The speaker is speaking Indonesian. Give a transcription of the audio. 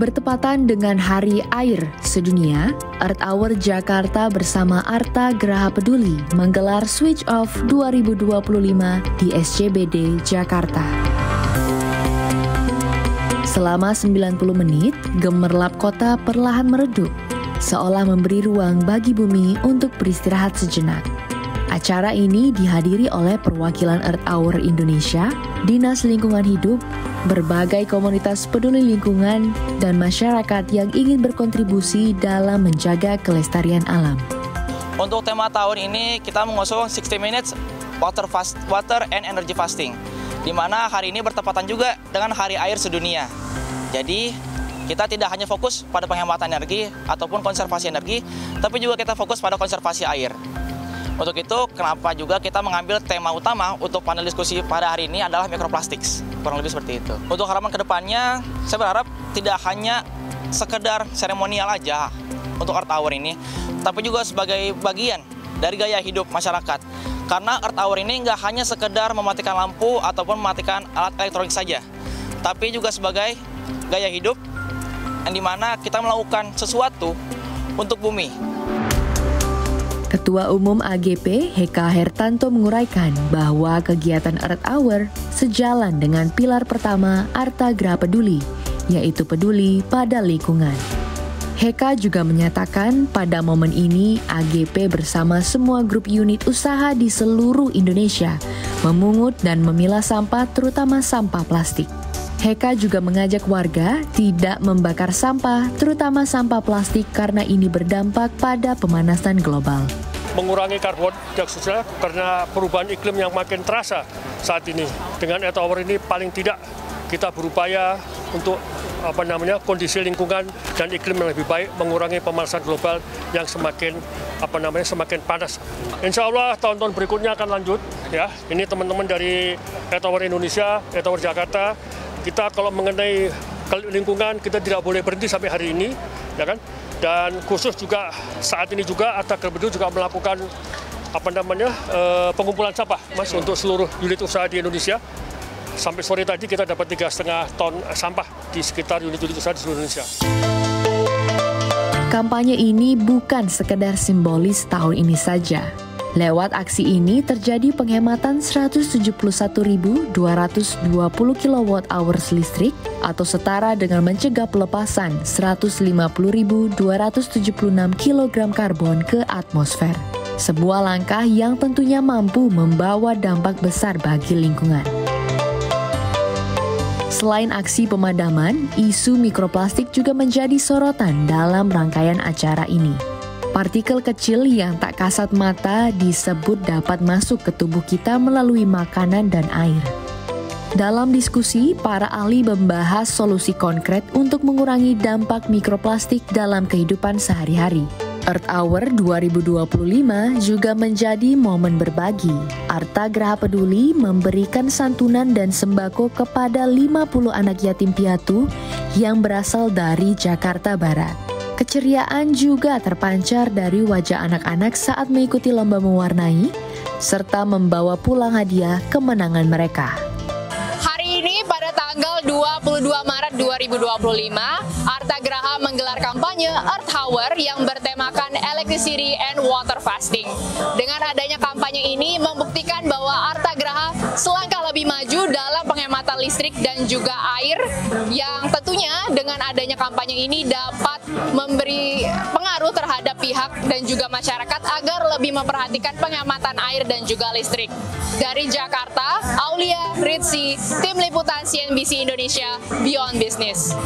Bertepatan dengan Hari Air Sedunia, Earth Hour Jakarta bersama Arta Graha Peduli menggelar Switch Off 2025 di SCBD Jakarta. Selama 90 menit, gemerlap kota perlahan meredup, seolah memberi ruang bagi bumi untuk beristirahat sejenak. Acara ini dihadiri oleh perwakilan Earth Hour Indonesia, Dinas Lingkungan Hidup, berbagai komunitas peduli lingkungan, dan masyarakat yang ingin berkontribusi dalam menjaga kelestarian alam. Untuk tema tahun ini kita mengusung 60 Minutes Water and Energy Fasting, di mana hari ini bertepatan juga dengan Hari Air Sedunia. Jadi kita tidak hanya fokus pada penghematan energi ataupun konservasi energi, tapi juga kita fokus pada konservasi air. Untuk itu, kenapa juga kita mengambil tema utama untuk panel diskusi pada hari ini adalah microplastics, kurang lebih seperti itu. Untuk harapan kedepannya, saya berharap tidak hanya sekedar seremonial aja untuk Earth Hour ini, tapi juga sebagai bagian dari gaya hidup masyarakat. Karena Earth Hour ini nggak hanya sekedar mematikan lampu ataupun mematikan alat elektronik saja, tapi juga sebagai gaya hidup yang dimana kita melakukan sesuatu untuk bumi. Ketua Umum AGP Heka Hertanto menguraikan bahwa kegiatan Earth Hour sejalan dengan pilar pertama Arta Graha Peduli, yaitu peduli pada lingkungan. Heka juga menyatakan pada momen ini AGP bersama semua grup unit usaha di seluruh Indonesia memungut dan memilah sampah, terutama sampah plastik. Heka juga mengajak warga tidak membakar sampah, terutama sampah plastik karena ini berdampak pada pemanasan global. Mengurangi karbon dioksida karena perubahan iklim yang makin terasa saat ini. Dengan Earth Hour ini paling tidak kita berupaya untuk kondisi lingkungan dan iklim yang lebih baik, mengurangi pemanasan global yang semakin panas. Insya Allah tahun-tahun berikutnya akan lanjut ya. Ini teman-teman dari Earth Hour Indonesia, Earth Hour Jakarta. Kita kalau mengenai lingkungan kita tidak boleh berhenti sampai hari ini, ya kan? Dan khusus juga saat ini juga Arta Graha Peduli juga melakukan pengumpulan sampah, Mas, untuk seluruh unit usaha di Indonesia. Sampai sore tadi kita dapat 3,5 ton sampah di sekitar unit-unit usaha di seluruh Indonesia. Kampanye ini bukan sekedar simbolis tahun ini saja. Lewat aksi ini terjadi penghematan 171.220 kWh listrik atau setara dengan mencegah pelepasan 150.276 kg karbon ke atmosfer. Sebuah langkah yang tentunya mampu membawa dampak besar bagi lingkungan. Selain aksi pemadaman, isu mikroplastik juga menjadi sorotan dalam rangkaian acara ini. Partikel kecil yang tak kasat mata disebut dapat masuk ke tubuh kita melalui makanan dan air. Dalam diskusi, para ahli membahas solusi konkret untuk mengurangi dampak mikroplastik dalam kehidupan sehari-hari. Earth Hour 2025 juga menjadi momen berbagi. Arta Graha Peduli memberikan santunan dan sembako kepada 50 anak yatim piatu yang berasal dari Jakarta Barat. Keceriaan juga terpancar dari wajah anak-anak saat mengikuti lomba mewarnai, serta membawa pulang hadiah kemenangan mereka. Hari ini pada tanggal 22 Maret 2025, Arta Graha menggelar kampanye Earth Hour yang bertemakan Electricity and Water Fasting. Dengan adanya kampanye ini membuktikan bahwa Arta Graha selangkah lebih maju dalam penghematan listrik dan juga air, yang tentunya dengan adanya kampanye ini dapat memberi pengaruh terhadap pihak dan juga masyarakat agar lebih memperhatikan penghematan air dan juga listrik. Dari Jakarta, Aulia Ritzi, Tim Liputan CNBC Indonesia, Beyond Business.